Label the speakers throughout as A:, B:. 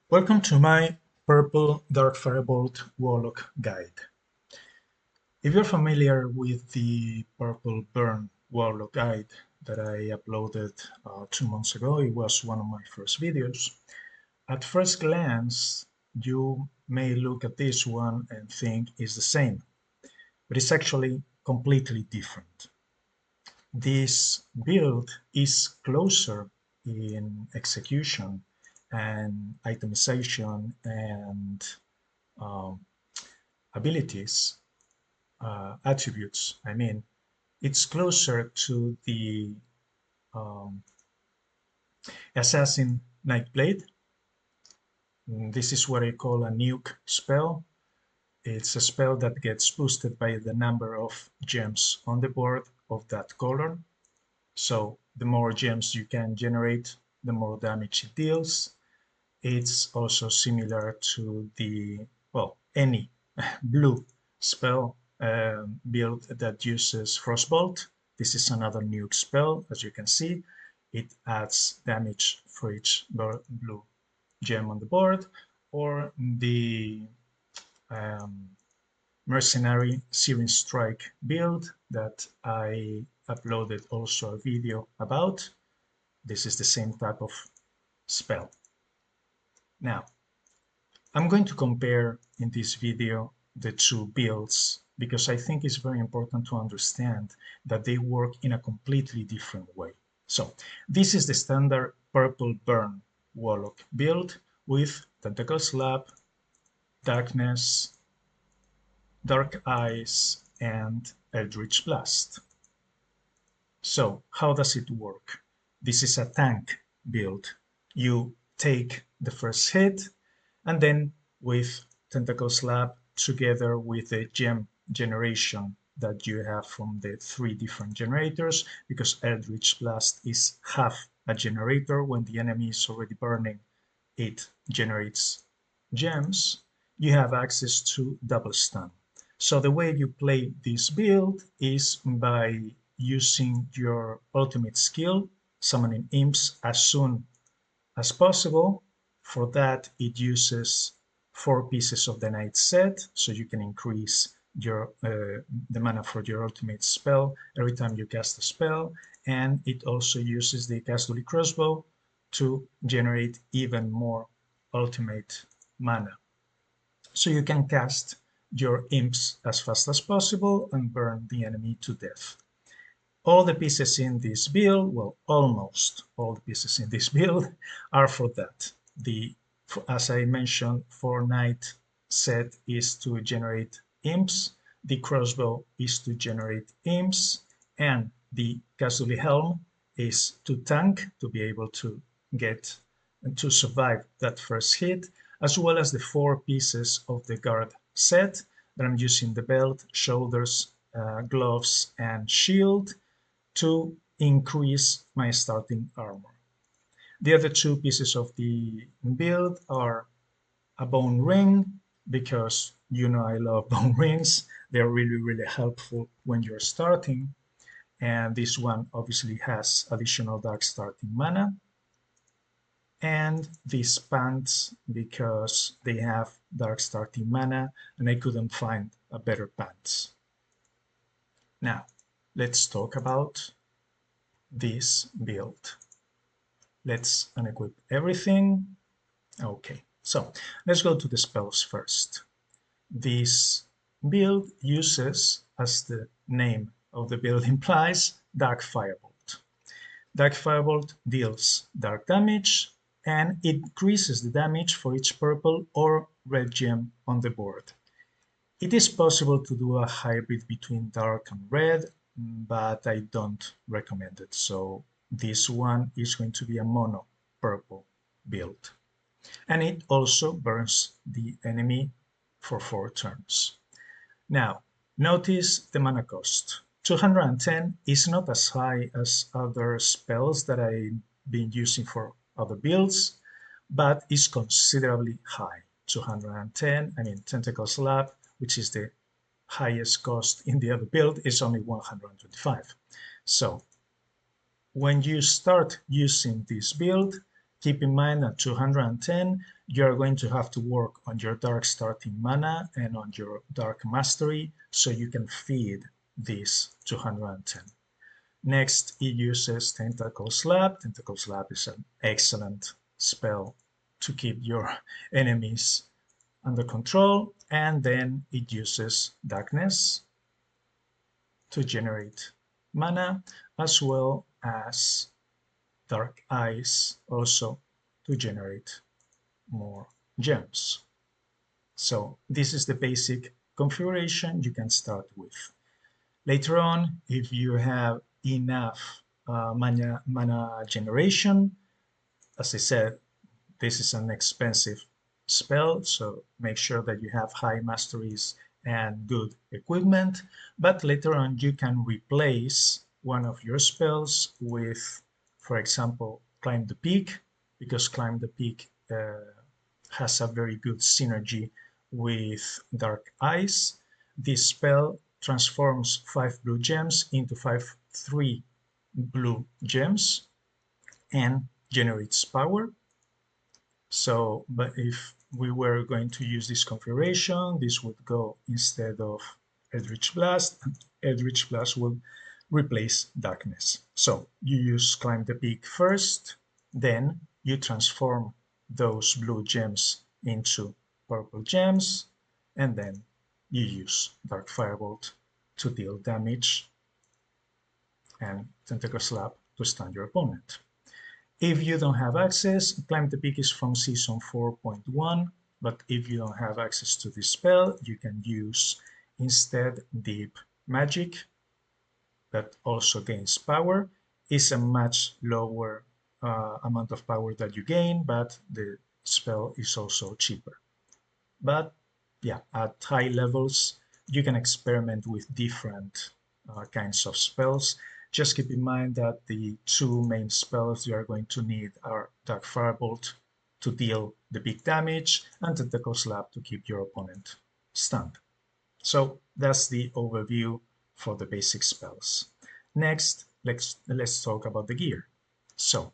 A: Welcome to my Purple Dark Firebolt Warlock guide. If you're familiar with the Purple Burn Warlock guide that I uploaded 2 months ago, it was one of my first videos. At first glance, you may look at this one and think it's the same, but it's actually completely different. This build is closer in execution and itemization and um, abilities, attributes. I mean, it's closer to the um, Assassin Nightblade. This is what I call a nuke spell. It's a spell that gets boosted by the number of gems on the board of that color. So the more gems you can generate, the more damage it deals. It's also similar to the, well, any blue spell build that uses Frostbolt. This is another nuke spell, as you can see. It adds damage for each blue gem on the board, or the um, Mercenary Searing Strike build that I uploaded also a video about. This is the same type of spell. Now, I'm going to compare in this video the two builds because I think it's very important to understand that they work in a completely different way. So this is the standard Purple Burn Warlock build with Tentacle Slap, Darkness, Dark Eyes, and Eldritch Blast. So how does it work? This is a tank build. You take the first hit, and then with Tentacle Slap together with the gem generation that you have from the 3 different generators, because Eldritch Blast is half a generator. When the enemy is already burning, it generates gems. You have access to double stun. So the way you play this build is by using your ultimate skill, summoning imps as soon as possible. For that, it uses 4 pieces of the night set, so you can increase your the mana for your ultimate spell every time you cast a spell, and it also uses the Castly Crossbow to generate even more ultimate mana. So you can cast your imps as fast as possible and burn the enemy to death. All the pieces in this build, well, almost all the pieces in this build are for that. As I mentioned, 4 night set is to generate imps, the crossbow is to generate imps, and the Kazuli helm is to tank, to be able to get and to survive that first hit, as well as the 4 pieces of the guard set that I'm using: the belt, shoulders, gloves, and shield, to increase my starting armor. The other 2 pieces of the build are a bone ring, because you know I love bone rings. They're really, really helpful when you're starting. And this one obviously has additional dark starting mana. And these pants, because they have dark starting mana, and I couldn't find a better pants. Now, let's talk about this build. Let's unequip everything. Okay, so let's go to the spells first. This build uses, as the name of the build implies, Dark Firebolt. Dark Firebolt deals dark damage, and it increases the damage for each purple or red gem on the board. It is possible to do a hybrid between dark and red, but I don't recommend it. So this one is going to be a mono purple build. And it also burns the enemy for 4 turns. Now, notice the mana cost. 210 is not as high as other spells that I've been using for other builds, but is considerably high. 210, I mean, Tentacle Slap, which is the highest cost in the other build, is only 125. So when you start using this build, Keep in mind that 210, you're going to have to work on your dark starting mana and on your dark mastery so you can feed this 210. Next, it uses Tentacle Slap. Tentacle Slap is an excellent spell to keep your enemies under control. And then it uses Darkness to generate mana, as well as Dark Eyes also to generate more gems. So this is the basic configuration you can start with. Later on, if you have enough mana generation, as I said, this is an expensive spell, so make sure that you have high masteries and good equipment. But later on, you can replace one of your spells with, for example, Climb the Peak, because Climb the Peak has a very good synergy with Dark Eyes. This spell transforms 5 blue gems into 3 blue gems and generates power. So, but if we were going to use this configuration, this would go instead of Eldritch Blast, and Eldritch Blast will replace Darkness. So you use Climb the Peak first, then you transform those blue gems into purple gems, and then you use Dark Firebolt to deal damage and Tentacle Slap to stun your opponent. If you don't have access, Climb the Peak is from season 4.1, but if you don't have access to this spell, you can use instead Deep Magic, that also gains power. It's a much lower amount of power that you gain, but the spell is also cheaper. But yeah, at high levels, you can experiment with different kinds of spells. Just keep in mind that the two main spells you are going to need are Dark Firebolt to deal the big damage and Tentacle Slap to keep your opponent stunned. So that's the overview for the basic spells. Next, let's talk about the gear. So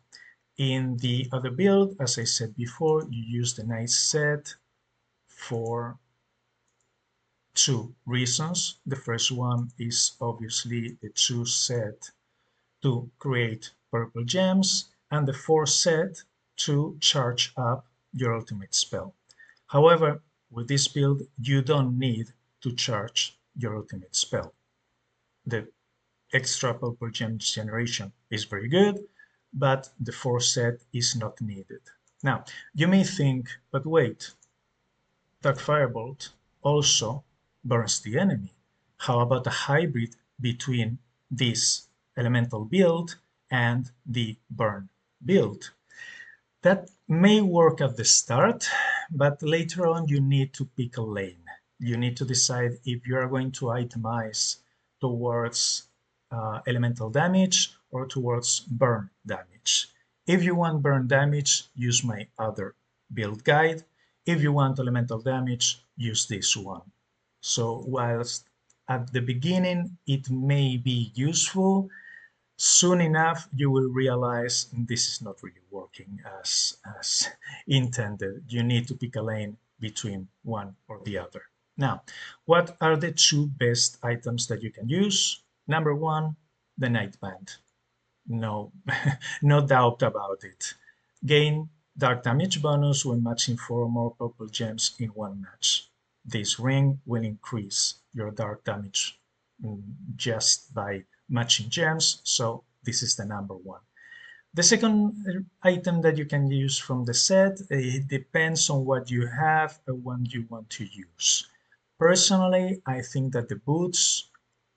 A: in the other build, as I said before, you use the Knight set for two reasons. The first one is obviously the 2 set to create purple gems, and the 4 set to charge up your ultimate spell. However, with this build, you don't need to charge your ultimate spell. The extra purple gem generation is very good, but the 4 set is not needed. Now, you may think, but wait, Dark Firebolt also burns the enemy. How about a hybrid between this elemental build and the burn build? That may work at the start, but later on you need to pick a lane. You need to decide if you are going to itemize towards elemental damage or towards burn damage. If you want burn damage, use my other build guide. If you want elemental damage, use this one. So whilst at the beginning it may be useful, soon enough you will realize this is not really working as intended. You need to pick a lane between one or the other. Now, what are the 2 best items that you can use? Number 1, the Nightband. No, no doubt about it. Gain dark damage bonus when matching 4 or more purple gems in one match. This ring will increase your dark damage just by matching gems, so this is the number 1. The second item that you can use from the set, it depends on what you have and what you want to use. Personally, I think that the boots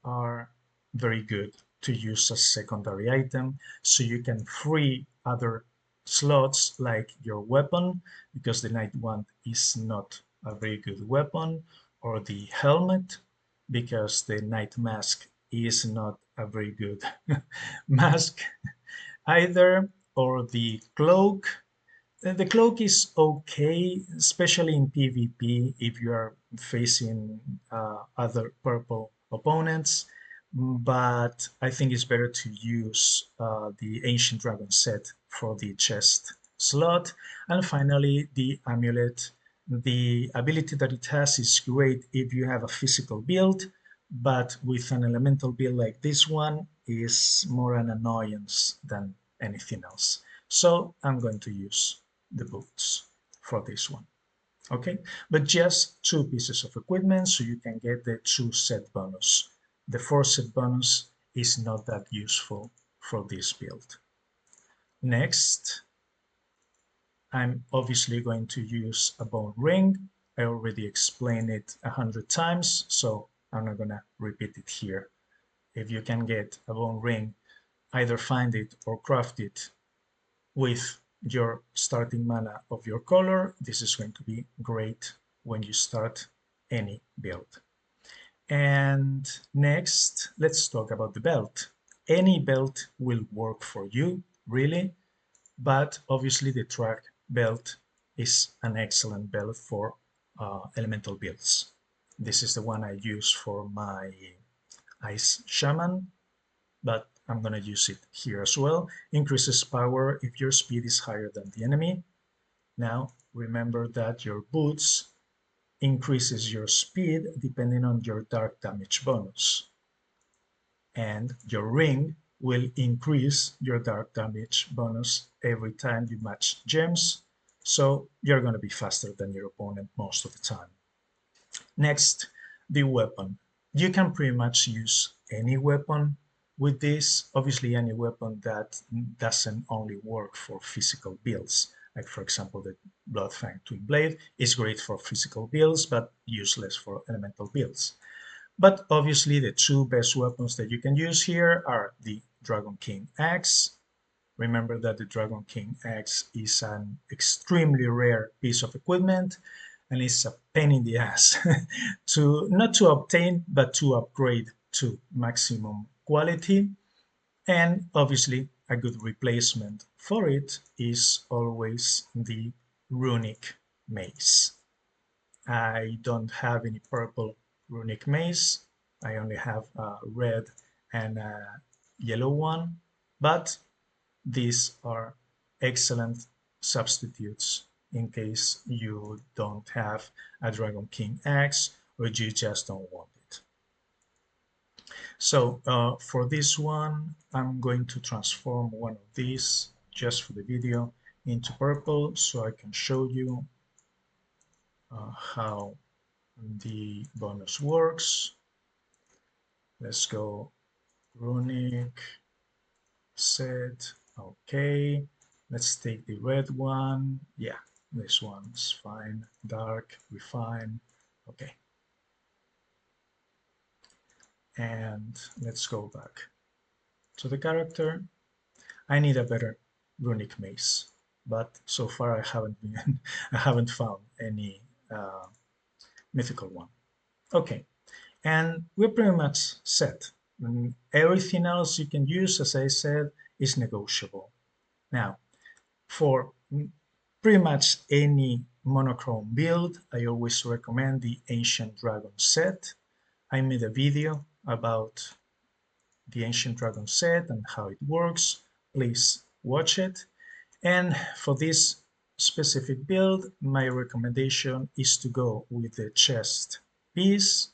A: are very good to use as secondary item, so you can free other slots like your weapon, because the Night Wand is not a very good weapon, or the helmet, because the Night Mask is not a very good mask either, or the cloak. The cloak is okay, especially in PvP if you are facing other purple opponents, but I think it's better to use the Ancient Dragon set for the chest slot. And finally, the amulet. The ability that it has is great if you have a physical build, but with an elemental build like this one is more an annoyance than anything else. So I'm going to use the boots for this one. Okay, but just two pieces of equipment so you can get the 2-set bonus. The 4-set bonus is not that useful for this build. Next, I'm obviously going to use a bone ring. I already explained it 100 times, so I'm not gonna repeat it here. If you can get a bone ring, either find it or craft it with your starting mana of your color. This is going to be great when you start any build. And next, let's talk about the belt. Any belt will work for you, really, but obviously the track belt is an excellent belt for elemental builds. This is the one I use for my Ice Shaman, but I'm going to use it here as well. Increases power if your speed is higher than the enemy. Now, remember that your boots increases your speed depending on your dark damage bonus. And your ring will increase your dark damage bonus every time you match gems. So you're going to be faster than your opponent most of the time. Next, the weapon. You can pretty much use any weapon with this. Obviously, any weapon that doesn't only work for physical builds. Like, for example, the Bloodfang Twin Blade is great for physical builds, but useless for elemental builds. But obviously, the two best weapons that you can use here are the Dragon King Axe. Remember that the Dragon King Axe is an extremely rare piece of equipment, and it's a pain in the ass to not to obtain, but to upgrade to maximum quality. And obviously, a good replacement for it is always the Runic Mace. I don't have any purple Runic Mace. I only have a red and a yellow one, but these are excellent substitutes in case you don't have a Dragon King Axe or you just don't want it. So for this one, I'm going to transform one of these just for the video into purple so I can show you how the bonus works. Let's go Runic set. Okay, let's take the red one. Yeah, this one's fine. Dark, refine. Okay, and let's go back to the character. I need a better Runic Mace, but so far I haven't been I haven't found any mythical one. Okay, and we're pretty much set. Everything else you can use, as I said, is negotiable. Now, for pretty much any monochrome build, I always recommend the Ancient Dragon set. I made a video about the Ancient Dragon set and how it works. Please watch it. And for this specific build, my recommendation is to go with the chest piece.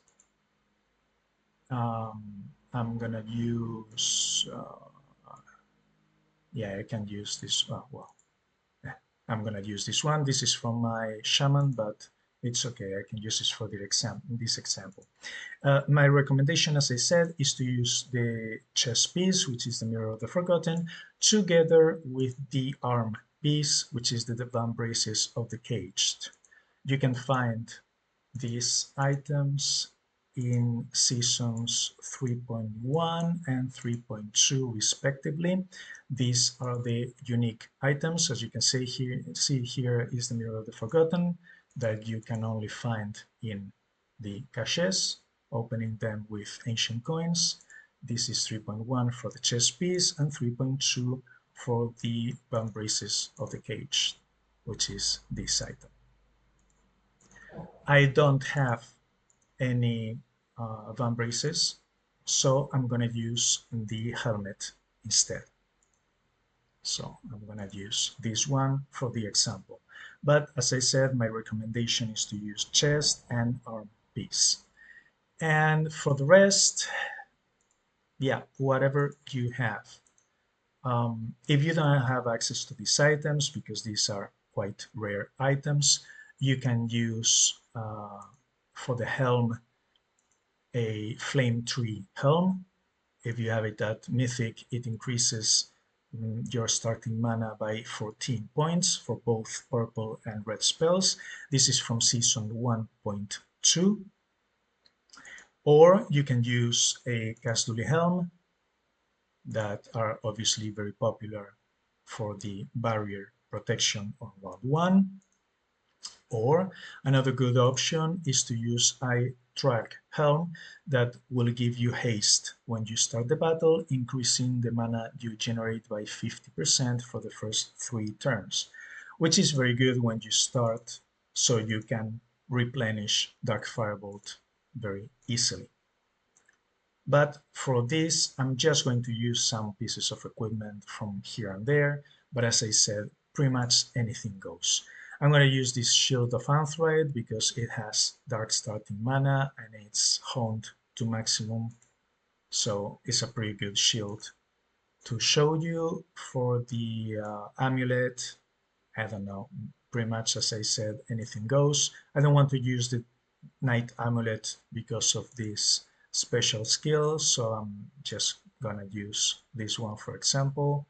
A: I'm gonna use, yeah, I can use this, well, I'm gonna use this one. This is from my shaman, but it's okay. I can use this for this example. My recommendation, as I said, is to use the chest piece, which is the Mirror of the Forgotten, together with the arm piece, which is the vambraces of the Caged. You can find these items in seasons 3.1 and 3.2 respectively. These are the unique items. As you can see here is the Mirror of the Forgotten that you can only find in the caches, opening them with ancient coins. This is 3.1 for the chest piece and 3.2 for the vambraces of the cage, which is this item. I don't have any vambraces, so I'm going to use the helmet instead. So I'm going to use this one for the example. But as I said, my recommendation is to use chest and arm piece. And for the rest, yeah, whatever you have. If you don't have access to these items, because these are quite rare items, you can use for the helm a flame tree helm. If you have it at mythic, it increases your starting mana by 14 points for both purple and red spells. This is from season 1.2. Or you can use a Casduli helm that are obviously very popular for the barrier protection on round 1. Or another good option is to use a track helm that will give you haste when you start the battle, increasing the mana you generate by 50% for the first 3 turns, which is very good when you start, so you can replenish Dark Firebolt very easily. But for this, I'm just going to use some pieces of equipment from here and there. But as I said, pretty much anything goes. I'm going to use this Shield of Anthrite because it has dark starting mana and it's honed to maximum. So it's a pretty good shield to show you. For the amulet, I don't know, pretty much as I said, anything goes. I don't want to use the Night Amulet because of this special skill, so I'm just gonna use this one for example.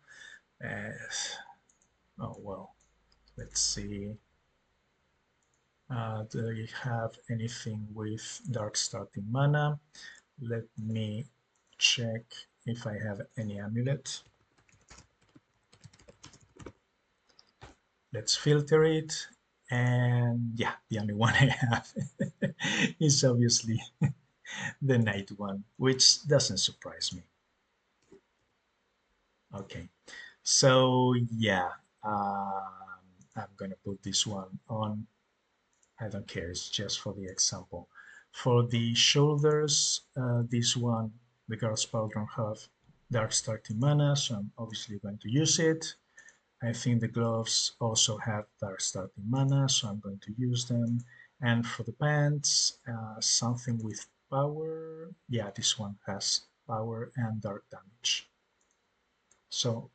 A: Uh, oh well, let's see. Do you have anything with dark starting mana? Let me check if I have any amulet. Let's filter it. And yeah, the only one I have is obviously the night one, which doesn't surprise me. Okay, so yeah, I'm gonna put this one on. I don't care, it's just for the example. For the shoulders, this one, the girls powder have dark starting mana, so I'm obviously going to use it. I think the gloves also have dark starting mana, so I'm going to use them. And for the pants, something with power. Yeah, this one has power and dark damage. So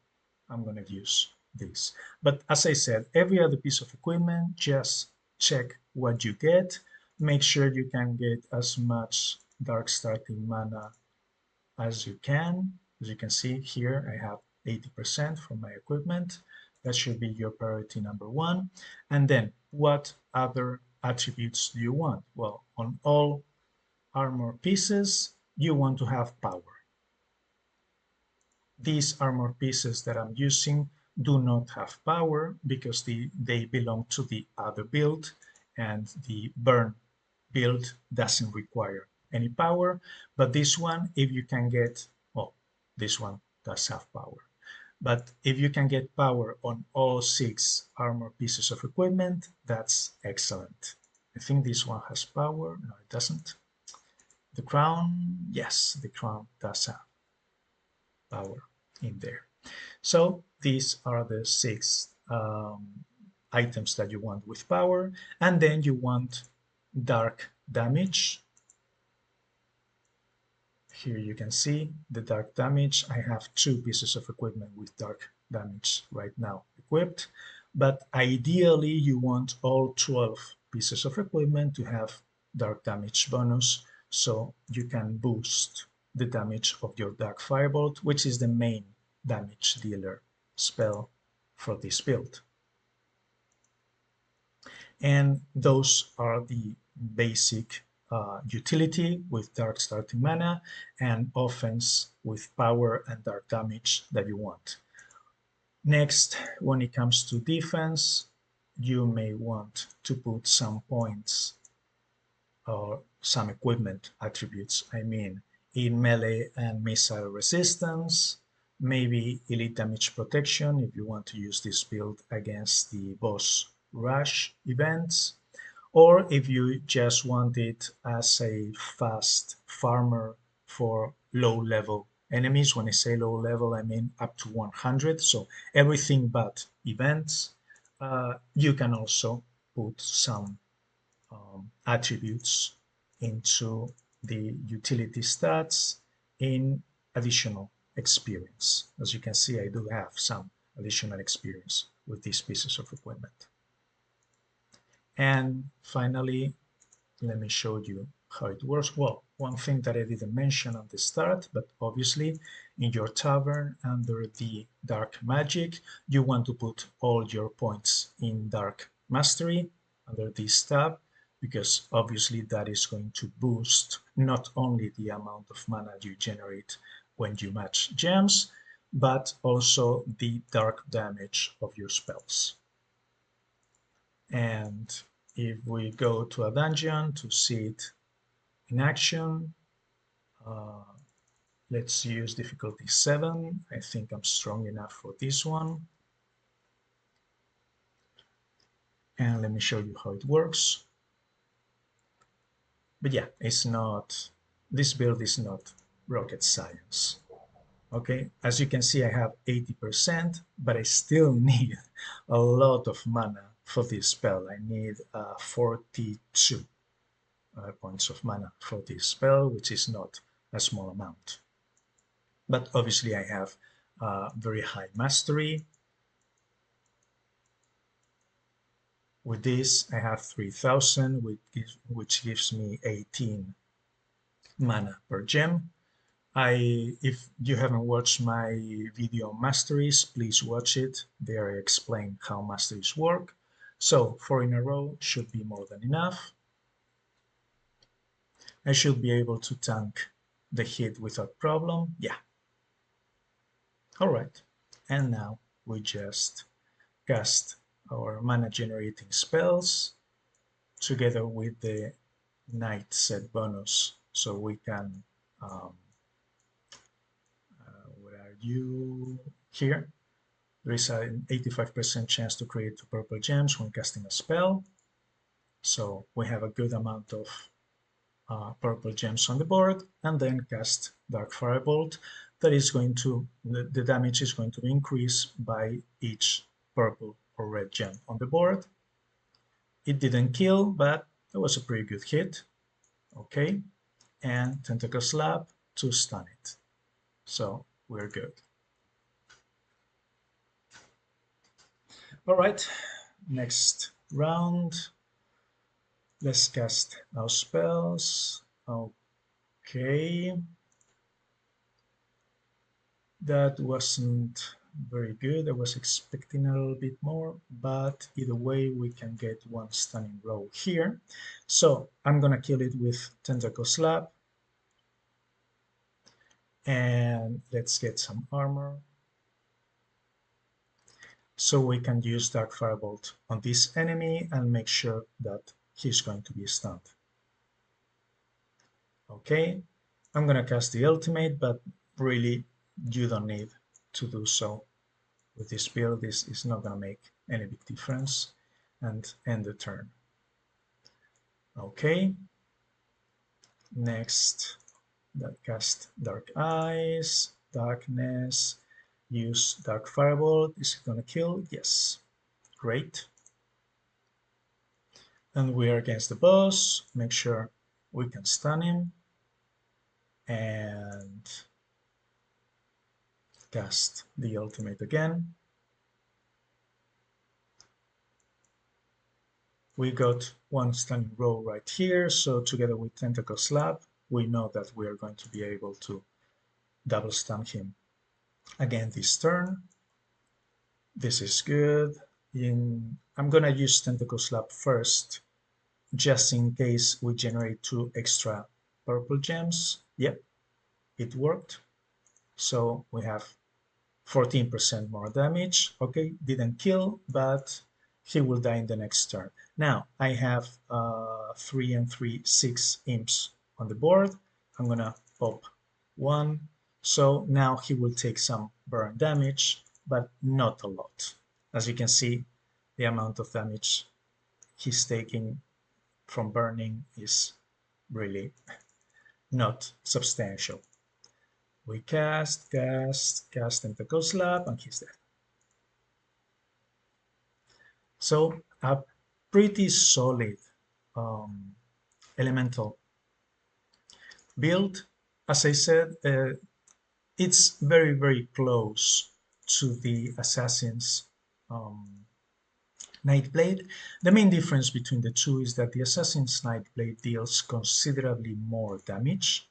A: I'm going to use this. But as I said, every other piece of equipment, just check what you get. Make sure you can get as much dark starting mana as you can. As you can see here, I have 80% from my equipment. That should be your priority number one. And then what other attributes do you want? Well, on all armor pieces, you want to have power. These armor pieces that I'm using do not have power because they belong to the other build, and the burn build doesn't require any power. But this one, if you can get, well, this one does have power. But if you can get power on all 6 armor pieces of equipment, that's excellent. I think this one has power. No, it doesn't. The crown, yes, the crown does have power in there. So these are the 6 items that you want with power, and then you want dark damage. Here you can see the dark damage. I have 2 pieces of equipment with dark damage right now equipped, but ideally you want all 12 pieces of equipment to have dark damage bonus, so you can boost the damage of your Dark Firebolt, which is the main damage dealer spell for this build. And those are the basic utility with dark starting mana and offense with power and dark damage that you want. Next, when it comes to defense, you may want to put some points or some equipment attributes, I mean, in melee and missile resistance, maybe elite damage protection if you want to use this build against the boss rush events, or if you just want it as a fast farmer for low level enemies. When I say low level, I mean up to 100. So everything but events. You can also put some attributes into the utility stats in additional experience. As you can see, I do have some additional experience with these pieces of equipment. And finally, let me show you how it works. Well, one thing that I didn't mention at the start, but obviously in your tavern under the dark magic, you want to put all your points in dark mastery under this tab, because obviously that is going to boost not only the amount of mana you generate when you match gems, but also the dark damage of your spells. And if we go to a dungeon to see it in action, uh, let's use difficulty 7. I think I'm strong enough for this one. And let me show you how it works. But yeah, it's not, this build is not rocket science. Okay, as you can see, I have 80%, but I still need a lot of mana for this spell. I need 42 points of mana for this spell, which is not a small amount. But obviously I have very high mastery. With this, I have 3000, which gives me 18 mana per gem. If you haven't watched my video on masteries, please watch it. There I explain how masteries work. So 4 in a row should be more than enough. I should be able to tank the hit without problem. Yeah. All right. And now we just cast our mana generating spells together with the night set bonus, so we can where are you? Here there is an 85% chance to create 2 purple gems when casting a spell, so we have a good amount of purple gems on the board, and then cast Dark Firebolt. That is going to, the damage is going to increase by each purple or red gem on the board. It didn't kill, but it was a pretty good hit. Okay, and Tentacle Slap to stun it. So we're good. All right, next round. Let's cast our spells. Okay. That wasn't very good. I was expecting a little bit more, but either way, we can get 1 stunning row here. So I'm gonna kill it with Tentacle Slap. And let's get some armor. So we can use Dark Firebolt on this enemy and make sure that he's going to be stunned. Okay, I'm gonna cast the ultimate, but really you don't need to do so. With this build, this is not gonna make any big difference, and end the turn. Okay, next, that cast Dark Eyes, Darkness, use Dark Firebolt. Is it gonna kill? Yes, great. And we are against the boss. Make sure we can stun him and cast the ultimate again. We got 1 stunning row right here, so together with Tentacle Slap, we know that we are going to be able to double stun him again this turn. This is good. I'm gonna use Tentacle Slap first, just in case we generate 2 extra purple gems. Yep, it worked. So we have 14% more damage. Okay, didn't kill, but he will die in the next turn. Now I have 3 and 3, 6 imps on the board. I'm gonna pop 1. So now he will take some burn damage, but not a lot. As you can see, the amount of damage he's taking from burning is really not substantial. We cast Tentacle Slap, and he's dead. So a pretty solid um, elemental build. As I said, it's very, very close to the Assassin's um, Nightblade. The main difference between the two is that the Assassin's Nightblade deals considerably more damage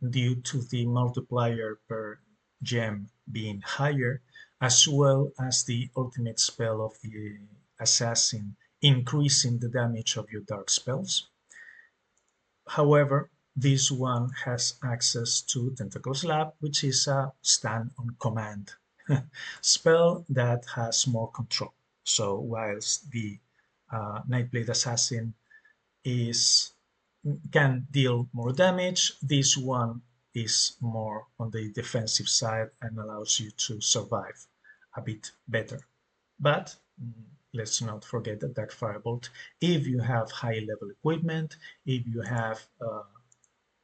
A: due to the multiplier per gem being higher, as well as the ultimate spell of the assassin increasing the damage of your dark spells. However, this one has access to Tentacle Slap, which is a stand on command spell that has more control. So whilst the Nightblade Assassin is can deal more damage, this one is more on the defensive side and allows you to survive a bit better. But let's not forget that Firebolt, if you have high level equipment, if you have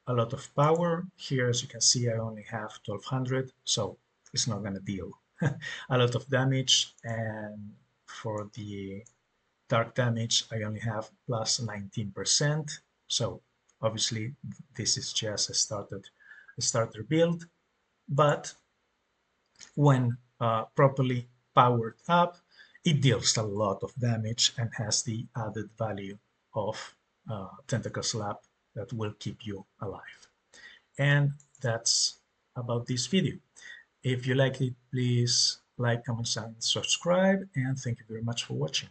A: a lot of power, here as you can see I only have 1200, so it's not going to deal a lot of damage. And for the dark damage I only have plus 19%, so obviously this is just a starter build, but when properly powered up, it deals a lot of damage and has the added value of Tentacle Slap that will keep you alive. And that's about this video. If you liked it, please like, comment, and subscribe, and thank you very much for watching.